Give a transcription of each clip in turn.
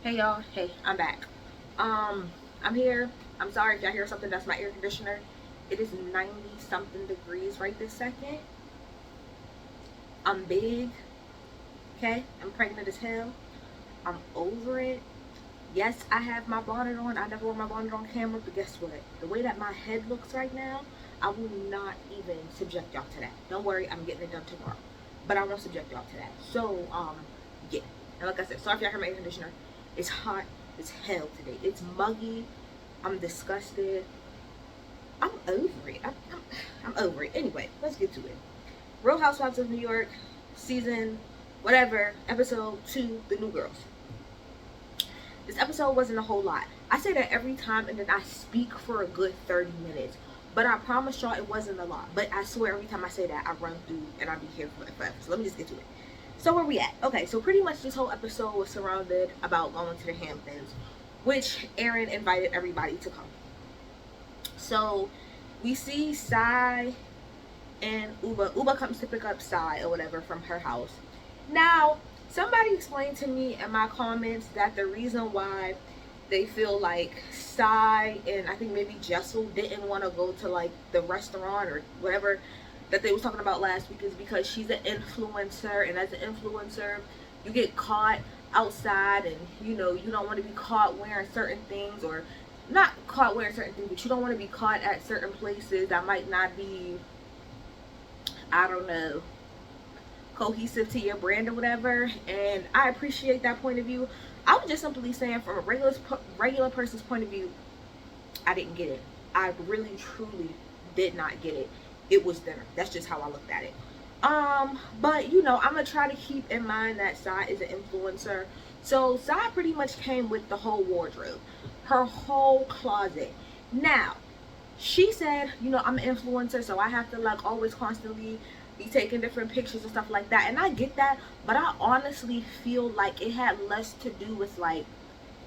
Hey y'all, hey, I'm back. I'm here. I'm sorry if y'all hear something. That's my air conditioner. It is 90 something degrees right this second. I'm big, okay? I'm pregnant as hell. I'm over it. Yes, I have my bonnet on. I never wear my bonnet on camera, but guess what? The way that my head looks right now, I will not even subject y'all to that. Don't worry, I'm getting it done tomorrow. But I won't subject y'all to that. So, yeah. And like I said, sorry if y'all hear my air conditioner. It's hot as hell today. It's muggy. I'm disgusted. I'm over it. I'm over it. Anyway, let's get to it. Real Housewives of New York, season whatever, episode 2, The New Girls. This episode wasn't a whole lot. I say that every time and then I speak for a good 30 minutes. But I promise y'all it wasn't a lot. But I swear every time I say that, I run through and I'll be here forever. So let me just get to it. So where we at? Okay, so pretty much this whole episode was surrounded about going to the Hamptons, which Aaron invited everybody to come. So we see Sai and Uba. Uba comes to pick up Sai or whatever from her house. Now, somebody explained to me in my comments that the reason why they feel like Sai and I think maybe Jessell didn't want to go to like the restaurant or whatever that they was talking about last week is because she's an influencer, and as an influencer you get caught outside, and you don't want to be caught wearing certain things, or not caught wearing certain things, but you don't want to be caught at certain places that might not be, I don't know, cohesive to your brand or whatever. And I appreciate that point of view. I was just simply saying from a regular person's point of view, I didn't get it. I really truly did not get it. It was dinner. That's just how I looked at it. But I'm gonna try to keep in mind that Sai is an influencer. So Sai pretty much came with the whole wardrobe, her whole closet. Now, she said, I'm an influencer, so I have to like always constantly be taking different pictures and stuff like that. And I get that, but I honestly feel like it had less to do with like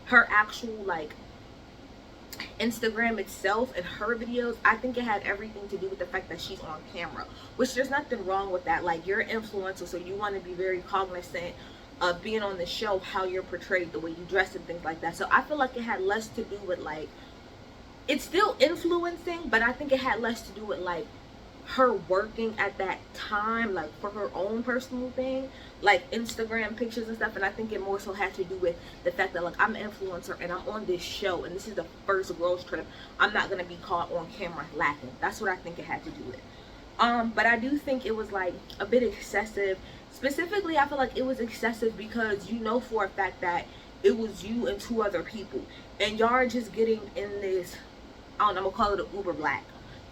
her actual like Instagram itself and her videos. I think it had everything to do with the fact that she's on camera, which there's nothing wrong with that. Like, you're an influencer, so you want to be very cognizant of being on the show, how you're portrayed, the way you dress and things like that. So I feel like it had less to do with like, it's still influencing, but I think it had less to do with like her working at that time, like for her own personal thing, like Instagram pictures and stuff. And I think it more so had to do with the fact that like I'm an influencer and I'm on this show, and this is the first girls trip. I'm not gonna be caught on camera laughing. That's what I think it had to do with. But I do think it was like a bit excessive. Specifically, I feel like it was excessive because for a fact that it was you and two other people, and y'all are just getting in this, I don't know, I'm gonna call it a Uber black.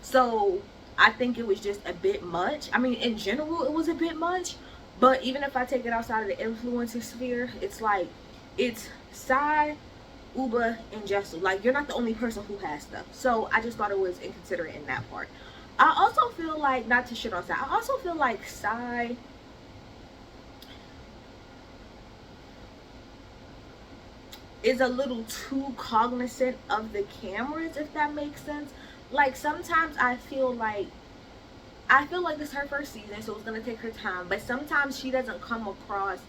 So I think it was just a bit much. I mean, in general, it was a bit much. But even if I take it outside of the influencer sphere, it's like, it's Sai, Uba, and Jessel. Like, you're not the only person who has stuff. So I just thought it was inconsiderate in that part. I also feel like, not to shit on Sai, I also feel like Sai is a little too cognizant of the cameras, if that makes sense. Like, sometimes I feel like this is her first season, so it's gonna take her time. But sometimes she doesn't come across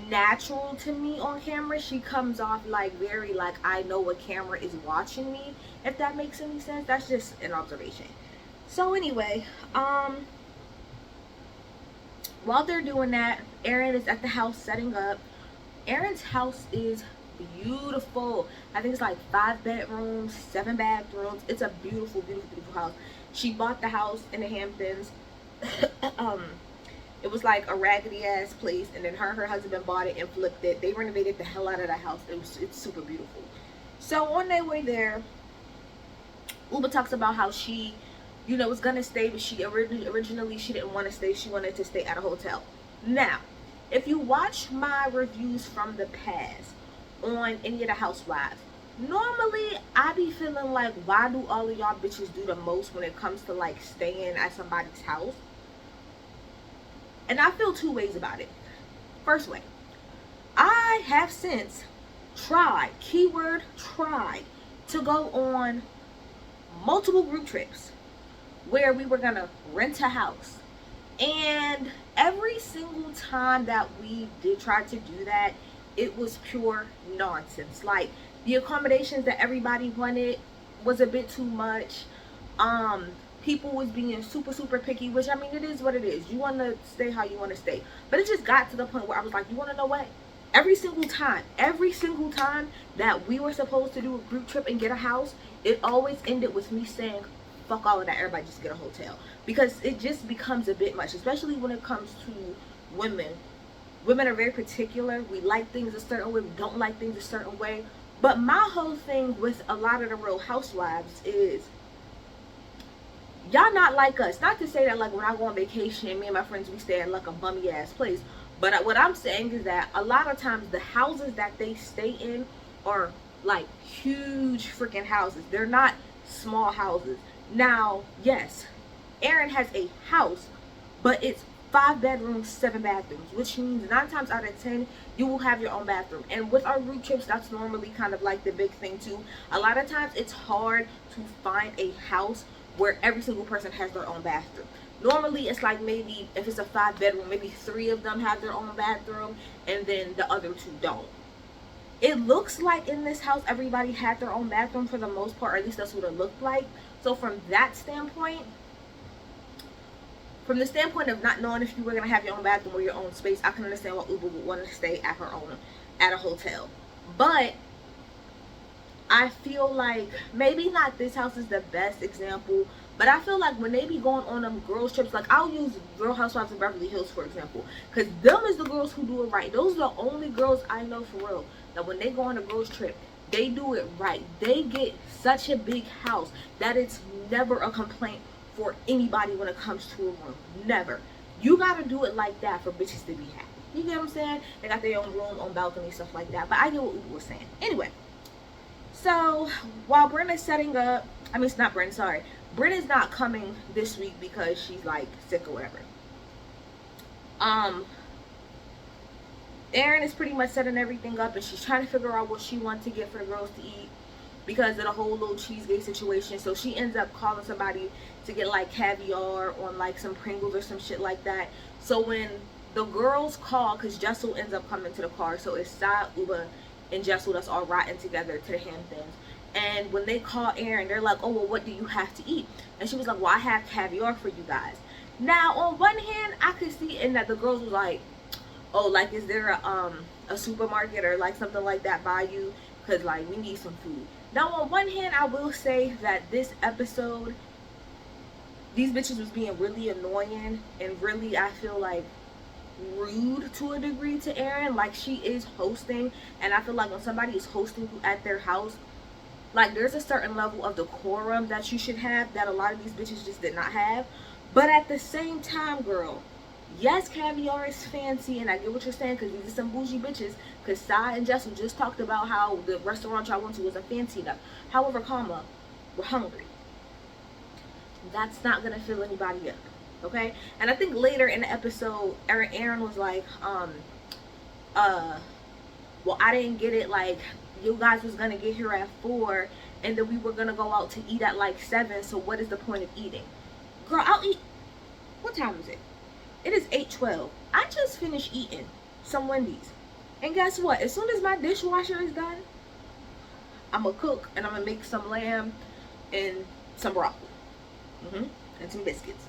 natural to me on camera. She comes off like very like, I know a camera is watching me, if that makes any sense. That's just an observation. So anyway, while they're doing that, Aaron is at the house setting up. Aaron's house is beautiful. I think it's like 5 bedrooms, 7 bathrooms. It's a beautiful, beautiful, beautiful house. She bought the house in the Hamptons. um, it was like a raggedy ass place, and then her husband bought it and flipped it. They renovated the hell out of the house. It's super beautiful. So on their way there, Uba talks about how she, was gonna stay, but she originally she didn't want to stay. She wanted to stay at a hotel. Now, if you watch my reviews from the past on any of the housewives, normally I be feeling like, why do all of y'all bitches do the most when it comes to like staying at somebody's house? And I feel two ways about it. First way, I have since tried, keyword tried, to go on multiple group trips where we were gonna rent a house. And every single time that we did try to do that, it was pure nonsense. Like, the accommodations that everybody wanted was a bit too much. Um, People was being super picky, which, I mean, it is what it is. You want to stay how you want to stay, but it just got to the point where I was like, you want to know what? Every single time that we were supposed to do a group trip and get a house, it always ended with me saying, fuck all of that, everybody just get a hotel. Because it just becomes a bit much, especially when it comes to women. Women are very particular. We like things a certain way, we don't like things a certain way. But my whole thing with a lot of the Real Housewives is, y'all not like us. Not to say that, like, when I go on vacation, me and my friends, we stay at like a bummy ass place. But what I'm saying is that a lot of times the houses that they stay in are like huge freaking houses. They're not small houses. Now, yes, Aaron has a house, but it's 5 bedrooms, 7 bathrooms, which means 9 times out of 10 you will have your own bathroom. And with our group trips, that's normally kind of like the big thing too. A lot of times it's hard to find a house where every single person has their own bathroom. Normally it's like, maybe if it's a 5 bedroom, maybe 3 of them have their own bathroom and then the other 2 don't. It looks like in this house everybody had their own bathroom for the most part, or at least that's what it looked like. So from that standpoint, from the standpoint of not knowing if you were going to have your own bathroom or your own space, I can understand why Uber would want to stay at a hotel. But I feel like maybe not this house is the best example, but I feel like when they be going on them girls trips, like, I'll use Real Housewives of Beverly Hills for example, because them is the girls who do it right. Those are the only girls I know for real that when they go on a girls trip, they do it right. They get such a big house that it's never a complaint for anybody when it comes to a room. Never. You gotta do it like that for bitches to be happy. You get what I'm saying? They got their own room, own balcony, stuff like that. But I get what Uber was saying. Anyway, so while Brenna's setting up, I mean, it's not Brenna, sorry. Brenna's not coming this week because she's like sick or whatever. Erin is pretty much setting everything up, and she's trying to figure out what she wants to get for the girls to eat because of the whole little Cheesegate situation. So she ends up calling somebody to get like caviar on like some Pringles or some shit like that. So when the girls call, because Jessell ends up coming to the car, so it's Sai, Uba, and Jessell that's all riding together to the Hamptons. And when they call Erin, they're like, oh, well, what do you have to eat? And she was like, well, I have caviar for you guys. Now, on one hand, I could see in that the girls was like, oh, like, is there a supermarket or like something like that by you? Because like, we need some food. Now, on one hand, I will say that this episode, these bitches was being really annoying and really, I feel like, rude to a degree to Erin. Like, she is hosting, and I feel like when somebody is hosting you at their house, like, there's a certain level of decorum that you should have that a lot of these bitches just did not have. But at the same time, girl, yes, caviar is fancy, and I get what you're saying, because these are some bougie bitches, because Sai and Jessell just talked about how the restaurant y'all went to wasn't fancy enough. However, comma, we're hungry. That's not going to fill anybody up, okay? And I think later in the episode, Erin was like, well, I didn't get it, like, you guys was going to get here at 4, and then we were going to go out to eat at like 7, so what is the point of eating? Girl, I'll eat. What time is it? It is 8:12. I just finished eating some Wendy's. And guess what? As soon as my dishwasher is done, I'm going to cook, and I'm going to make some lamb and some broccoli. And some biscuits.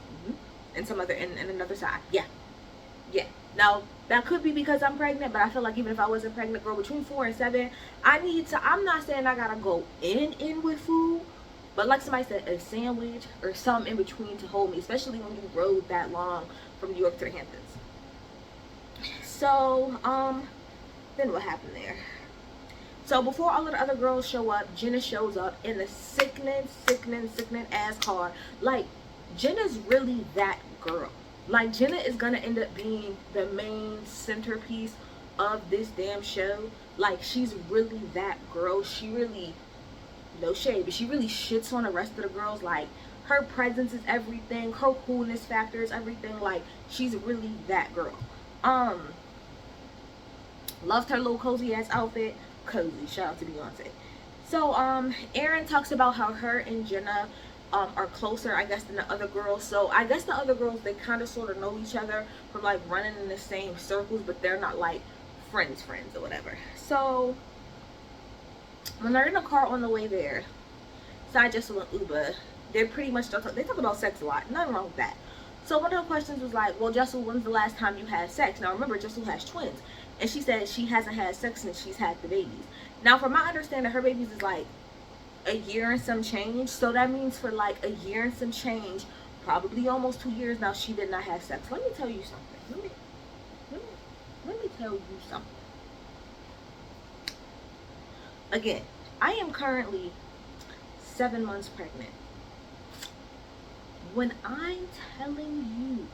And some other, and another side. Yeah. Now, that could be because I'm pregnant, but I feel like even if I wasn't pregnant, girl, between 4 and 7, I'm not saying I gotta go in with food, but like somebody said, a sandwich or something in between to hold me, especially when you rode that long from New York to the Hamptons. So, then what happened there? So before all of the other girls show up, Jenna shows up in the sickening ass car. Like, Jenna's really that girl. Like, Jenna is gonna end up being the main centerpiece of this damn show. Like, she's really that girl. She really, no shade, but she really shits on the rest of the girls. Like, her presence is everything. Her coolness factor is everything. Like, she's really that girl. Loved her little cozy ass outfit. Cozy, shout out to Beyonce. So Erin talks about how her and Jenna are closer, I guess, than the other girls. So I guess the other girls, they kind of sort of know each other from like running in the same circles, but they're not like friends or whatever. So when they're in the car on the way there, Sai, Jessell, and Uba, they pretty much talk about sex a lot. Nothing wrong with that. So one of the questions was like, well, Jessell, when's the last time you had sex? Now remember, Jessell has twins, and she said she hasn't had sex since she's had the babies. Now, from my understanding, her babies is like a year and some change. So that means for like a year and some change, probably almost 2 years now, she did not have sex. Let me tell you something. Let me tell you something. Again, I am currently 7 months pregnant. When I'm telling you,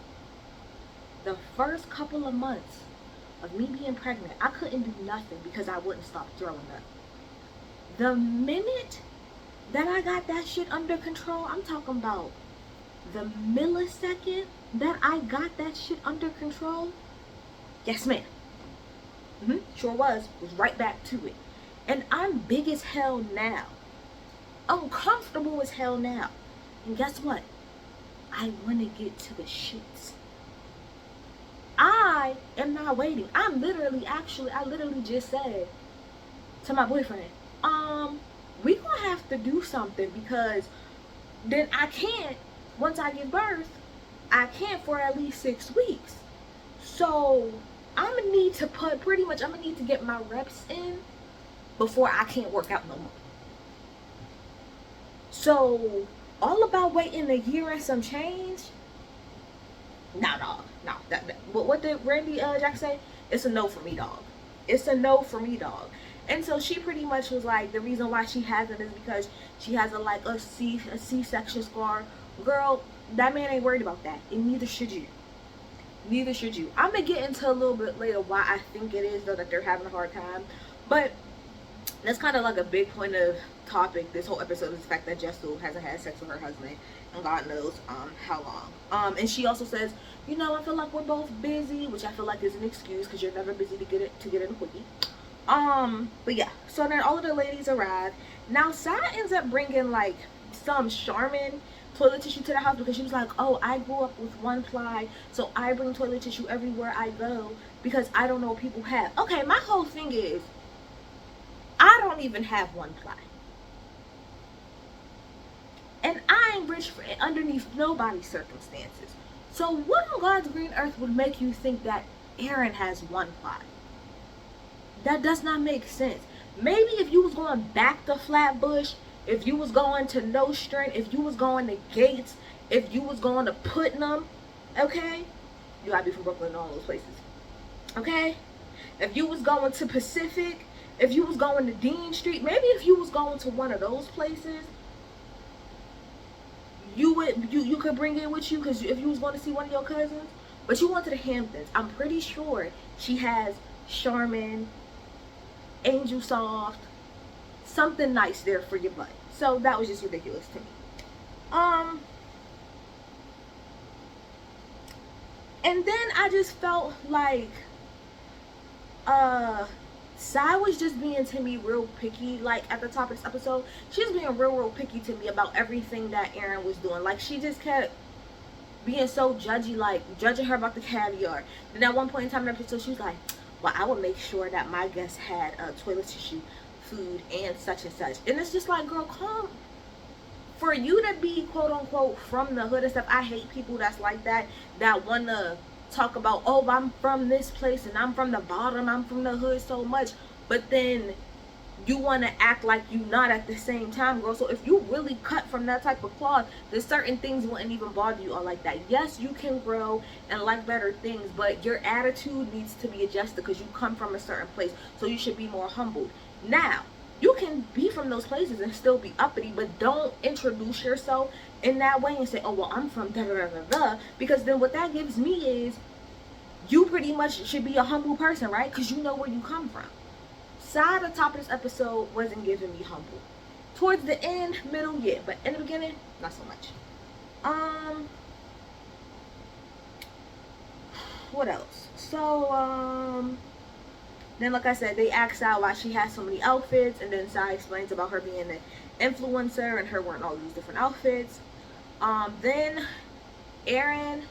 the first couple of months of me being pregnant, I couldn't do nothing because I wouldn't stop throwing up. The minute that I got that shit under control, I'm talking about the millisecond that I got that shit under control, yes ma'am. Sure was right back to it. And I'm big as hell now. Uncomfortable as hell now. And guess what? I want to get to the shits. I am not waiting. I literally just said to my boyfriend, we gonna have to do something, because then I can't, once I give birth, I can't for at least 6 weeks. So I'm gonna need to I'm gonna need to get my reps in before I can't work out no more. So all about waiting a year and some change? No, dog. No. What did Randy Jack say? It's a no for me, dog. It's a no for me, dog. And so she pretty much was like, the reason why she hasn't is because she has a C-section scar. Girl, that man ain't worried about that, and neither should you. Neither should you. I'm gonna get into a little bit later why I think it is though that they're having a hard time, but that's kind of like a big point of topic this whole episode, is the fact that Jessell hasn't had sex with her husband and God knows how long. And she also says, you know, I feel like we're both busy, which I feel like is an excuse because you're never busy to get in a quickie. But yeah, so then all of the ladies arrive. Now Sai ends up bringing like some Charmin toilet tissue to the house because she was like, oh, I grew up with 1 ply, so I bring toilet tissue everywhere I go because I don't know what people have. Okay, my whole thing is, I don't even have 1 ply. And I ain't rich for underneath nobody's circumstances. So what on God's green earth would make you think that Aaron has 1 ply? That does not make sense. Maybe if you was going back to Flatbush, if you was going to Nostrand, if you was going to Gates, if you was going to Putnam, okay? You gotta be from Brooklyn and all those places. Okay? If you was going to Pacific, if you was going to Dean Street, maybe if you was going to one of those places, you could bring it with you, because if you was going to see one of your cousins. But you went to the Hamptons. I'm pretty sure she has Charmin, Angel Soft, something nice there for your butt. So that was just ridiculous to me. And then I just felt like Sai was just being to me real picky. Like at the top of this episode, she was being real picky to me about everything that Aaron was doing. Like she just kept being so judgy, like judging her about the caviar. Then at one point in time in the episode, she was like, well, I would make sure that my guests had toilet tissue, food, and such and such. And it's just like, girl, calm. For you to be quote unquote from the hood and stuff, I hate people that's like that want to talk about, oh, I'm from this place and I'm from the bottom, I'm from the hood so much, but then you want to act like you not at the same time, girl. So if you really cut from that type of cloth, then certain things wouldn't even bother you all like that. Yes, you can grow and like better things, but your attitude needs to be adjusted because you come from a certain place, so you should be more humbled. Now, you can be from those places and still be uppity, but don't introduce yourself in that way and say, oh, well, I'm from da-da-da-da-da, because then what that gives me is you pretty much should be a humble person, right? Because you know where you come from. Side of the top of this episode wasn't giving me humble. Towards the end, middle, yeah, but in the beginning, not so much. What else? So, then like I said, they asked out why she has so many outfits, and then Sai explains about her being an influencer and her wearing all these different outfits. Then Aaron,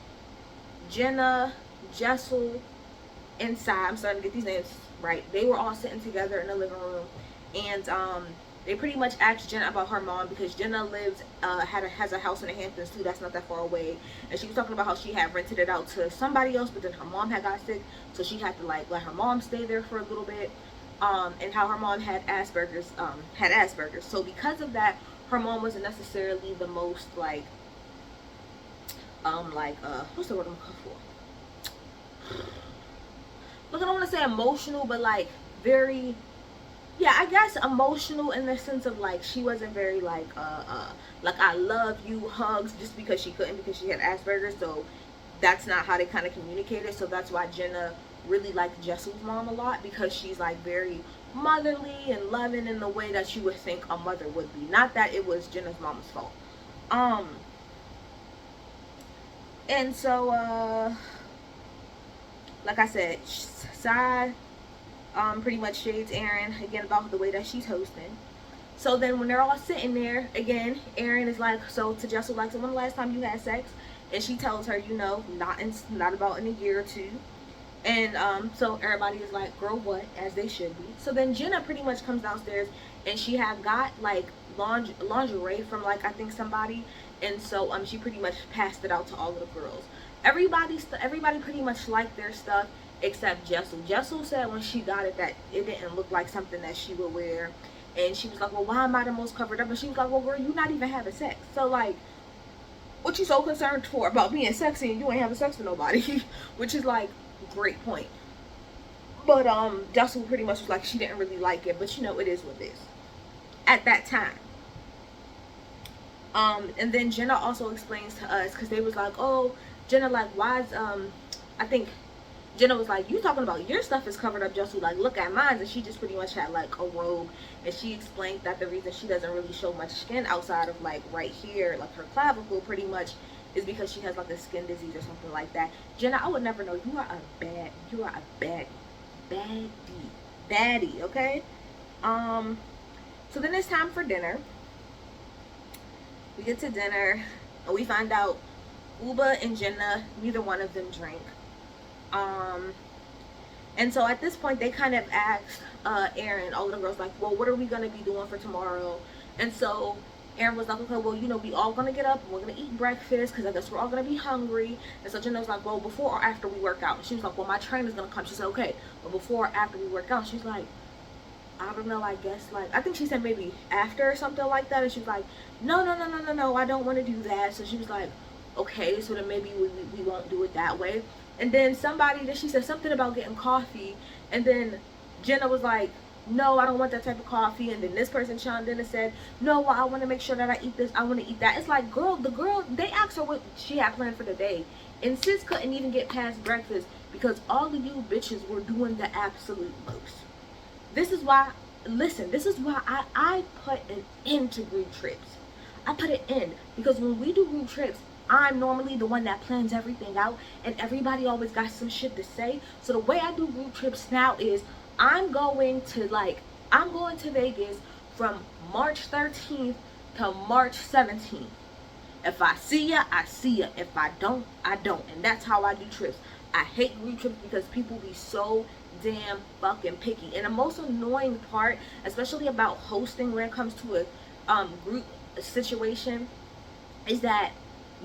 Jenna, Jessell, and Sai, I'm starting to get these names right? They were all sitting together in the living room, and they pretty much asked Jenna about her mom, because Jenna lives has a house in the Hamptons too. That's not that far away, and she was talking about how she had rented it out to somebody else, but then her mom had got sick, so she had to like let her mom stay there for a little bit. And how her mom had Asperger's. So because of that, her mom wasn't necessarily the most like what's the word I'm looking for? Look, I don't want to say emotional, but like very, yeah, I guess emotional in the sense of like she wasn't very like I love you hugs, just because she couldn't, because she had Asperger's. So that's not how they kind of communicated. So that's why Jenna really liked Jessell's mom a lot, because she's like very motherly and loving in the way that you would think a mother would be. Not that it was Jenna's mom's fault. And so like I said, Sai pretty much shades Aaron again about the way that she's hosting. So then when they're all sitting there, again, Aaron is like, so to Jessell, like, so when the last time you had sex? And she tells her, you know, not about in a year or two. And so everybody is like, girl, what? As they should be. So then Jenna pretty much comes downstairs, and she had got like lingerie from like I think somebody, and so she pretty much passed it out to all of the girls. Everybody pretty much liked their stuff except Jessell. Jessell said when she got it that it didn't look like something that she would wear, and she was like, well, why am I the most covered up? And she was like, well, girl, you not even having sex, so like, what you so concerned for about being sexy and you ain't having sex with nobody? Which is like, great point. But Jessell pretty much was like she didn't really like it, but you know, it is what it is at that time. And then Jenna also explains to us, because they was like, oh, Jenna, like, why is I think Jenna was like, you talking about your stuff is covered up, Jessell, like, look at mine. And she just pretty much had like a robe, and she explained that the reason she doesn't really show much skin outside of like right here, like her clavicle, pretty much is because she has like a skin disease or something like that. Jenna, I would never know. You are a baddie, okay? So then it's time for dinner. We get to dinner, and we find out Uba and Jenna, neither one of them drink. And so at this point, they kind of asked Aaron, all of the girls, like, well, what are we going to be doing for tomorrow? And so Aaron was like, okay, well, you know, we all going to get up, and we're going to eat breakfast, because I guess we're all going to be hungry. And so Jenna was like, well, before or after we work out? And she was like, well, my trainer's going to come. She said, okay, but before or after we work out? She's like, I don't know, I guess, like, I think she said maybe after or something like that. And she was like, no, I don't want to do that. So she was like, okay, so then maybe we won't do it that way. And then she said something about getting coffee, and then Jenna was like, no, I don't want that type of coffee. And then this person chimed in and said, no, well, I want to make sure that I eat this, I want to eat that. It's like, the girl, they asked her what she had planned for the day, and sis couldn't even get past breakfast because all of you bitches were doing the absolute most. This is why I put an end to group trips. I put it in because when we do group trips, I'm normally the one that plans everything out, and everybody always got some shit to say. So the way I do group trips now is I'm going to Vegas from March 13th to March 17th. If I see ya, I see ya. If I don't, I don't. And that's how I do trips. I hate group trips because people be so damn fucking picky. And the most annoying part, especially about hosting when it comes to a group situation, is that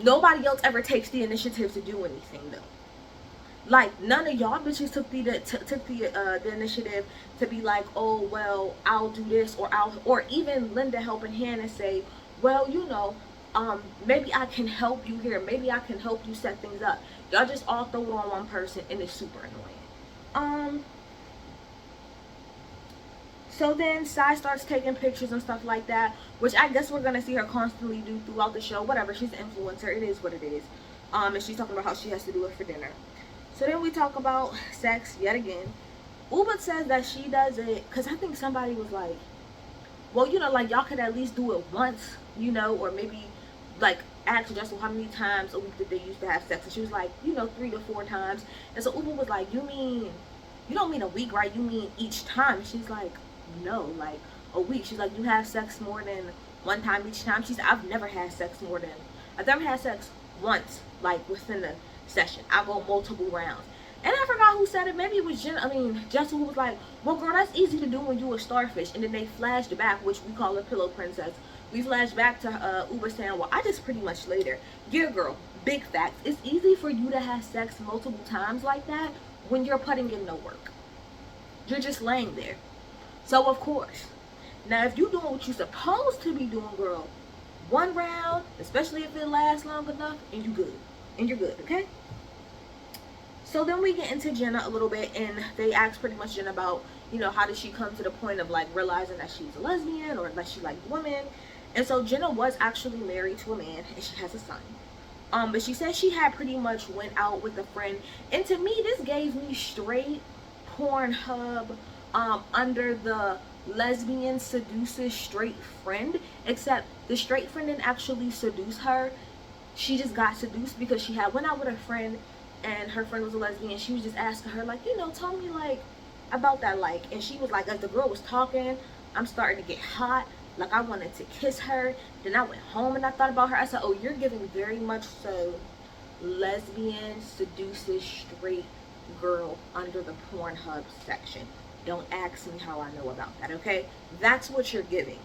nobody else ever takes the initiative to do anything though. Like, none of y'all bitches took the initiative to be like, oh, well, I'll do this, or even lend a helping hand and say, well, you know, maybe I can help you here, maybe I can help you set things up. Y'all just all throw it on one person, and it's super annoying. So then Sai starts taking pictures and stuff like that, which I guess we're gonna see her constantly do throughout the show. Whatever, she's an influencer, it is what it is. And she's talking about how she has to do it for dinner. So then we talk about sex yet again. Uba says that she does it because I think somebody was like, well, you know, like, y'all could at least do it once, you know, or maybe like ask Jessell how many times a week did they used to have sex, and she was like, you know, 3 to 4 times. And so Uba was like, you don't mean a week, right? You mean each time? And she's like, no, like a week. She's like, you have sex more than one time each time? She's, I've never had sex once, like within the session. I go multiple rounds. And I forgot who said it. Maybe it was Jessell, who was like, well, girl, that's easy to do when you a starfish. And then they flashed back, which we call a pillow princess. We flashed back to Uber saying, well, I just pretty much laid her. Yeah, girl, big facts. It's easy for you to have sex multiple times like that when you're putting in no work. You're just laying there. So, of course, now if you're doing what you're supposed to be doing, girl, one round, especially if it lasts long enough, and you good. And you're good, okay? So then we get into Jenna a little bit, and they ask pretty much Jenna about, how did she come to the point of like realizing that she's a lesbian or that she liked women. And so Jenna was actually married to a man, and she has a son. But she said she had pretty much went out with a friend, and to me this gave me straight Pornhub, under the lesbian seduces straight friend, except the straight friend didn't actually seduce her. She just got seduced because she had went out with her friend, and her friend was a lesbian. She was just asking her like, tell me like about that, like. And she was like, as the girl was talking, I'm starting to get hot, like I wanted to kiss her. Then I went home and I thought about her. I said, oh, you're giving very much so lesbian seduces straight girl under the Pornhub section. Don't ask me how I know about that, okay? That's what you're giving.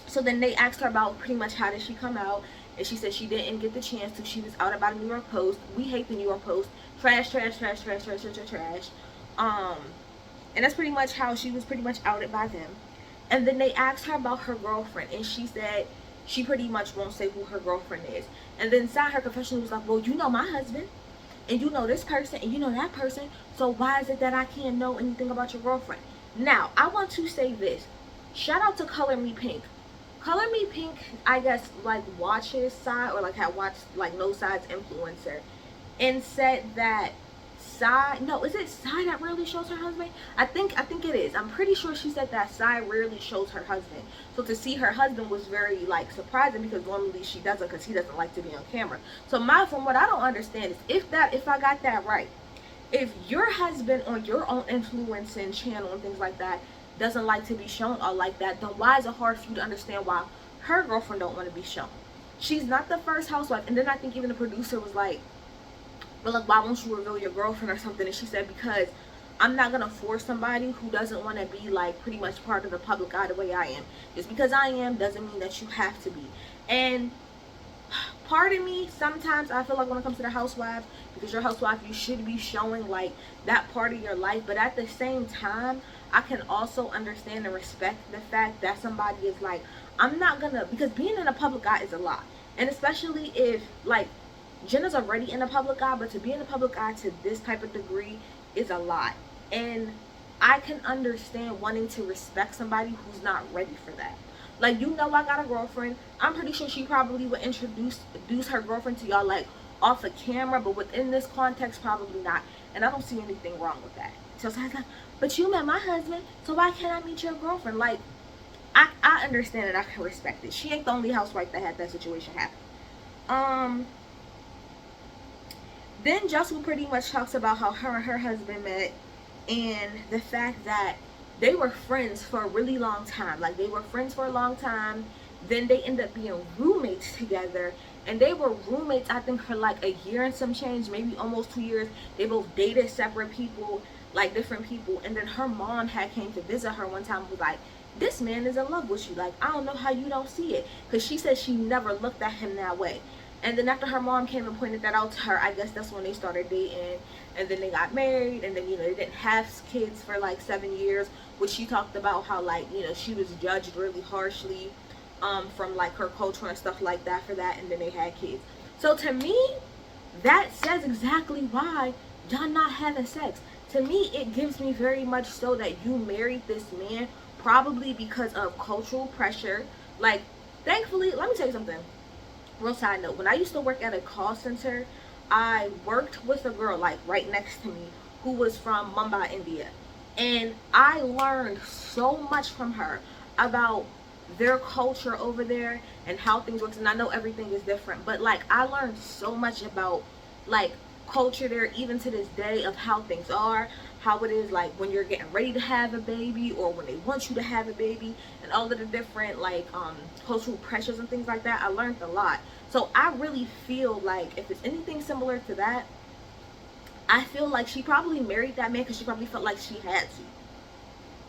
So then they asked her about pretty much how did she come out, and she said she didn't get the chance to. She was out about a New York Post. We hate the New York Post. Trash, trash, trash, trash, trash, trash, trash, trash. And that's pretty much how she was pretty much outed by them. And then they asked her about her girlfriend, and she said she pretty much won't say who her girlfriend is. And then inside her confession was like, well, you know my husband, and you know this person, and you know that person, so why is it that I can't know anything about your girlfriend? Now, I want to say this. Shout out to Color Me Pink. Color Me Pink, I guess, like, watches Side, or like had watched like No Side's influencer, and said that Side, no, is it Side that rarely shows her husband? I think it is. I'm pretty sure she said that Side rarely shows her husband. So to see her husband was very like surprising, because normally she doesn't, because he doesn't like to be on camera. So from what I don't understand is if I got that right, if your husband on your own influencing channel and things like that doesn't like to be shown or like that, then why is it hard for you to understand why her girlfriend don't want to be shown? She's not the first housewife. And then I think even the producer was like, well, like, why won't you reveal your girlfriend or something? And she said, because I'm not gonna force somebody who doesn't want to be like pretty much part of the public eye the way I am. Just because I am doesn't mean that you have to be. And part of me, sometimes I feel like when it comes to the housewives, because you're a housewife, you should be showing like that part of your life. But at the same time, I can also understand and respect the fact that somebody is like, I'm not gonna, because being in the public eye is a lot. And especially if like Jenna's already in the public eye, but to be in the public eye to this type of degree is a lot. And I can understand wanting to respect somebody who's not ready for that. Like, I got a girlfriend. I'm pretty sure she probably would introduce her girlfriend to y'all like off the camera, but within this context, probably not. And I don't see anything wrong with that. So I was like, but you met my husband, so why can't I meet your girlfriend? Like, I understand it. I can respect it. She ain't the only housewife that had that situation happen. Then Jessell pretty much talks about how her and her husband met, and the fact that they were friends for a really long time. Like, they were friends for a long time. Then they ended up being roommates together, and they were roommates, I think, for like a year and some change, maybe almost 2 years. They both dated separate people, like different people. And then her mom had came to visit her one time and was like, this man is in love with you. Like, I don't know how you don't see it. Because she said she never looked at him that way. And then after her mom came and pointed that out to her, I guess that's when they started dating. And then they got married. And then, they didn't have kids for like 7 years. Which she talked about how, like, she was judged really harshly from like her culture and stuff like that for that. And then they had kids. So to me, that says exactly why y'all not having sex. To me, it gives me very much so that you married this man probably because of cultural pressure. Like, thankfully, let me tell you something. Real side note, when I used to work at a call center, I worked with a girl like right next to me who was from Mumbai, India. And I learned so much from her about their culture over there and how things work. And I know everything is different, but like, I learned so much about like culture there, even to this day, of how things are, how it is like when you're getting ready to have a baby or when they want you to have a baby, and all of the different like cultural pressures and things like that. I learned a lot. So I really feel like if it's anything similar to that, I feel like she probably married that man because she probably felt like she had to.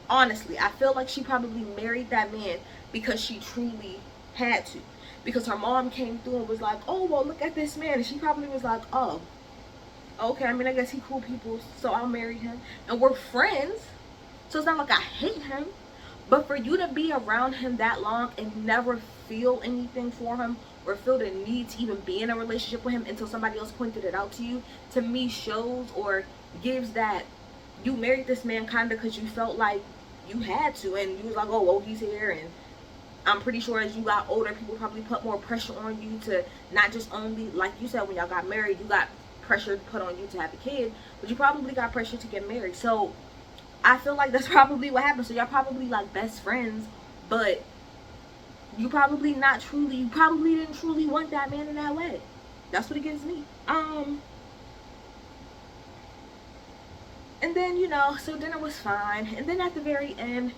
Honestly, I feel like she probably married that man because she truly had to. Because her mom came through and was like, oh, well, look at this man. And she probably was like, oh, okay, I mean, I guess he cool people, so I'll marry him. And we're friends, so it's not like I hate him. But for you to be around him that long and never feel anything for him or feel the need to even be in a relationship with him until somebody else pointed it out to you, to me shows or gives that you married this man kind of because you felt like you had to, and you was like, oh, well, he's here. And I'm pretty sure as you got older, people probably put more pressure on you to not just only, like you said, when y'all got married, you got pressure put on you to have a kid, but you probably got pressure to get married. So I feel like that's probably what happened. So y'all probably like best friends, but you probably not truly, you probably didn't truly want that man in that way. That's what it gives me. And then, you know, so dinner was fine. And then at the very end,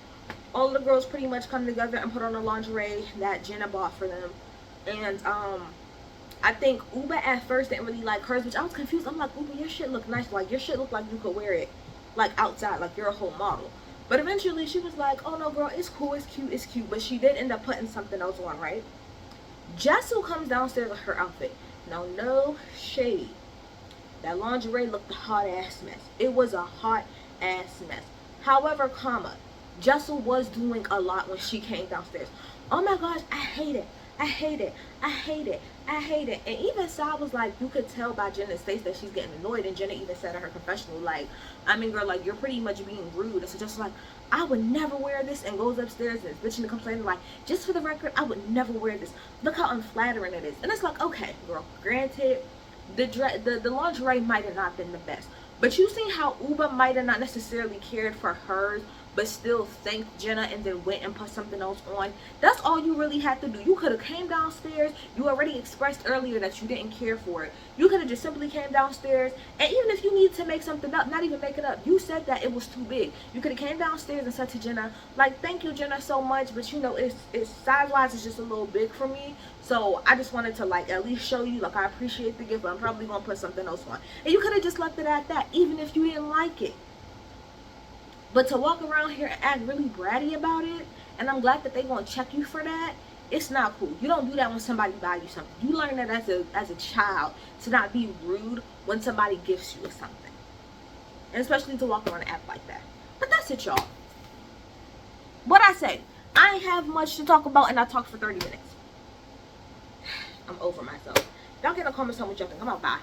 all the girls pretty much come together and put on the lingerie that Jenna bought for them. And I think Uba at first didn't really like hers, which I was confused. I'm like, Uba, your shit look nice. Like, your shit look like you could wear it, like, outside. Like, you're a whole model. But eventually, she was like, oh, no, girl, it's cool, it's cute, it's cute. But she did end up putting something else on, right? Jessell comes downstairs with her outfit. Now, no shade. That lingerie looked a hot-ass mess. It was a hot-ass mess. However, Jessell was doing a lot when she came downstairs. Oh my gosh, I hate it. I hate it. I hate it. I hate it. And even Sal was like, you could tell by Jenna's face that she's getting annoyed. And Jenna even said in her confessional, like, I mean, girl, like, you're pretty much being rude. And so just like, I would never wear this, and goes upstairs and is bitching and complaining like, just for the record, I would never wear this. Look how unflattering it is. And it's like, okay, girl, granted, the lingerie might have not been the best. But you see how Uba might have not necessarily cared for hers, but still thanked Jenna and then went and put something else on. That's all you really had to do. You could have came downstairs. You already expressed earlier that you didn't care for it. You could have just simply came downstairs, and even if you needed to make something up, not even make it up, you said that it was too big. You could have came downstairs and said to Jenna, like, thank you, Jenna, so much, but you know, it's size-wise, it's just a little big for me. So I just wanted to, like, at least show you, like, I appreciate the gift, but I'm probably going to put something else on. And you could have just left it at that, even if you didn't like it. But to walk around here and act really bratty about it, and I'm glad that they're going to check you for that, it's not cool. You don't do that when somebody buys you something. You learn that as a child to not be rude when somebody gifts you something. And especially to walk around and act like that. But that's it, y'all. What I say, I ain't have much to talk about, and I talked for 30 minutes. I'm over myself. Y'all get in the comments how much y'all think. I'm out. Bye.